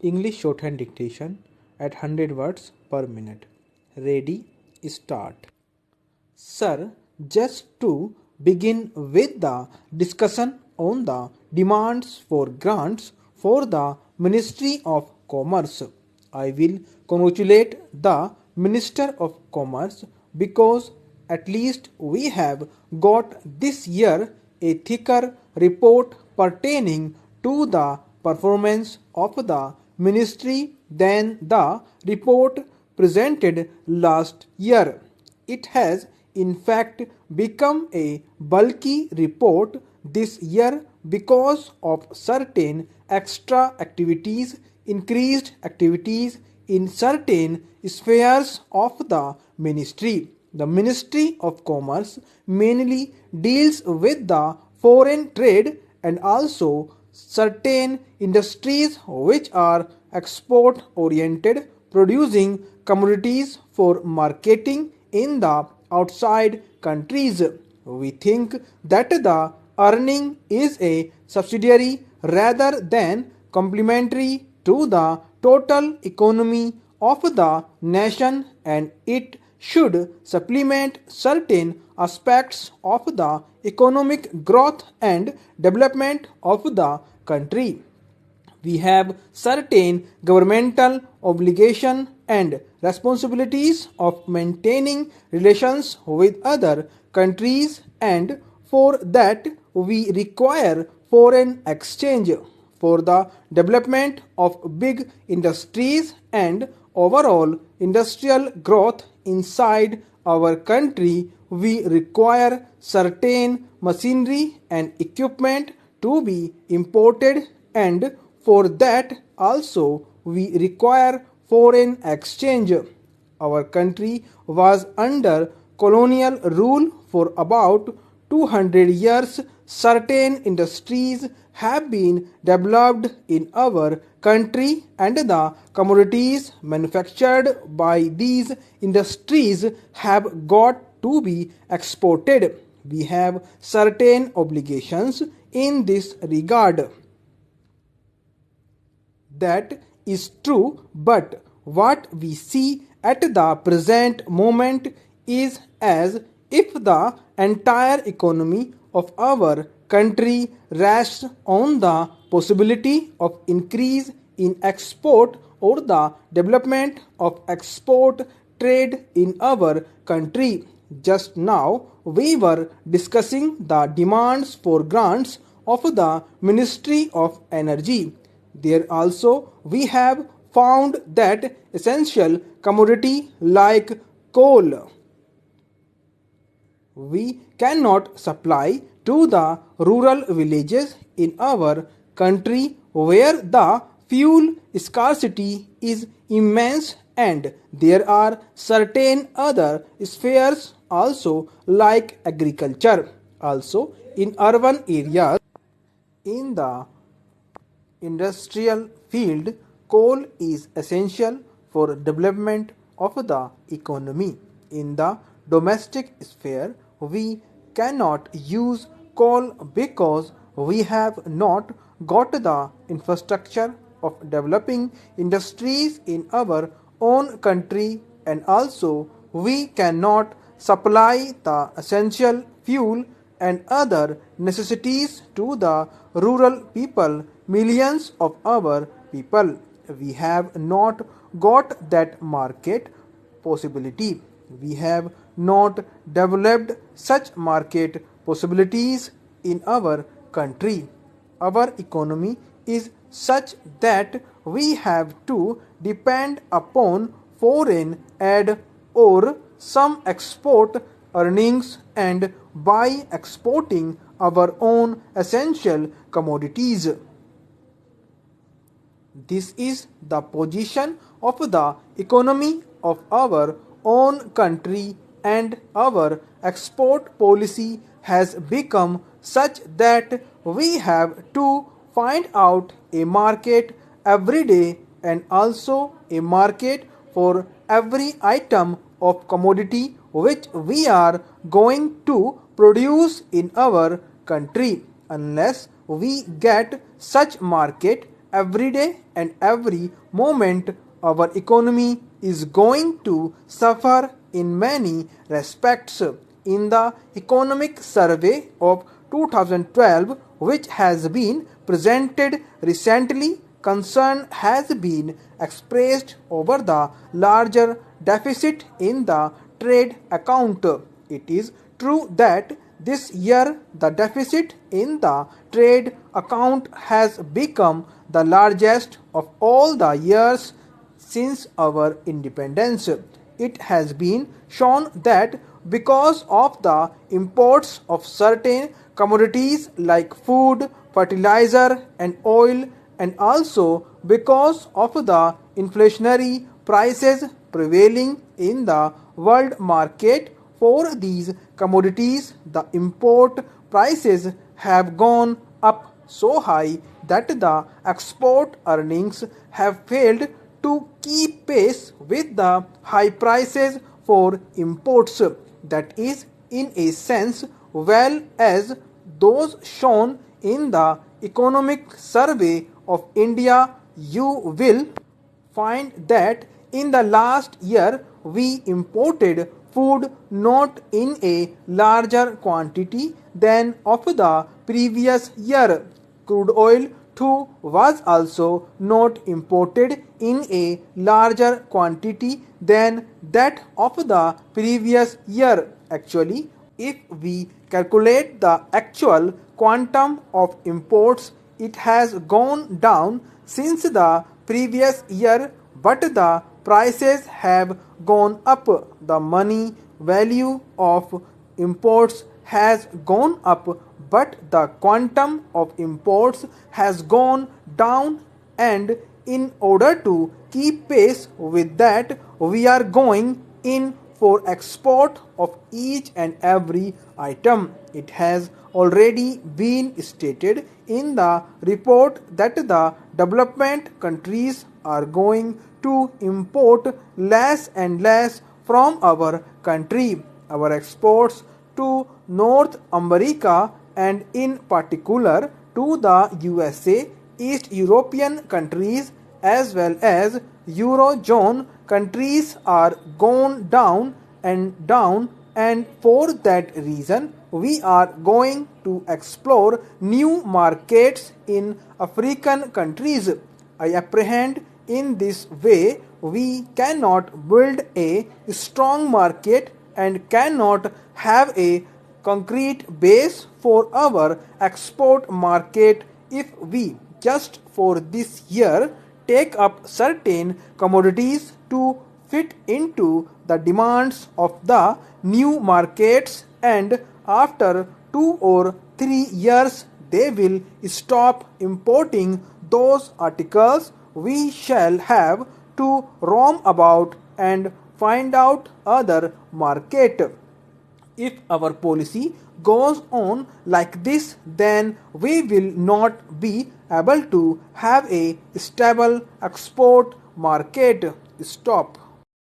English shorthand dictation at 100 words per minute. Ready, start. Sir, just to begin with the discussion on the demands for grants for the Ministry of Commerce, I will congratulate the Minister of Commerce because at least we have got this year a thicker report pertaining to the performance of the ministry than the report presented last year. It has in fact become a bulky report this year because of certain extra activities, increased activities in certain spheres of the ministry. The Ministry of Commerce mainly deals with the foreign trade and also certain industries which are export oriented, producing commodities for marketing in the outside countries. We think that the earning is a subsidiary rather than complementary to the total economy of the nation, and it should supplement certain aspects of the economic growth and development of the country. We have certain governmental obligation and responsibilities of maintaining relations with other countries, and for that we require foreign exchange for the development of big industries and overall industrial growth inside our country. We require certain machinery and equipment to be imported, and for that also we require foreign exchange. Our country was under colonial rule for about 200 years. Certain industries have been developed in our country, and the commodities manufactured by these industries have got to be exported. We have certain obligations in this regard. That is true, but what we see at the present moment is as if the entire economy of our country rests on the possibility of increase in export or the development of export trade in our country. Just now we were discussing the demands for grants of the Ministry of Energy. There also we have found that essential commodity like coal we cannot supply to the rural villages in our country where the fuel scarcity is immense, and there are certain other spheres also like agriculture. Also in urban areas, in the industrial field, coal is essential for development of the economy. In the domestic sphere, we cannot use coal because we have not got the infrastructure of developing industries in our own country, and also we cannot supply the essential fuel and other necessities to the rural people, millions of our people. We have not got that market possibility. We have not developed such market possibilities in our country. Our economy is such that we have to depend upon foreign aid or some export earnings, and by exporting our own essential commodities. This is the position of the economy of our own country, and our export policy has become such that we have to find out a market every day, and also a market for every item of commodity which we are going to produce in our country. Unless we get such market, every day and every moment our economy is going to suffer in many respects. In the Economic Survey of 2012, which has been presented recently, concern has been expressed over the larger deficit in the trade account. It is true that this year the deficit in the trade account has become the largest of all the years since our independence. It has been shown that because of the imports of certain commodities like food, fertilizer, and oil, and also because of the inflationary prices prevailing in the world market for these commodities, the import prices have gone up so high that the export earnings have failed to keep pace with the high prices for imports. That is, in a sense, well as those shown in the Economic Survey of India, you will find that in the last year we imported food not in a larger quantity than of the previous year. Crude oil too was also not imported in a larger quantity than that of the previous year. Actually, if we calculate the actual quantum of imports, it has gone down since the previous year, but the prices have gone up. The money value of imports has gone up, but the quantum of imports has gone down, and in order to keep pace with that, we are going in for export of each and every item. It has already been stated in the report that the development countries are going to import less and less from our country. Our exports to North America and in particular to the USA, East European countries as well as Eurozone countries are gone down, and for that reason we are going to explore new markets in African countries. I apprehend in this way we cannot build a strong market and cannot have a concrete base for our export market if we just for this year take up certain commodities to fit into the demands of the new markets, and after 2 or 3 years they will stop importing those articles. We shall have to roam about and find out other market. If our policy goes on like this, then we will not be able to have a stable export market. Stop.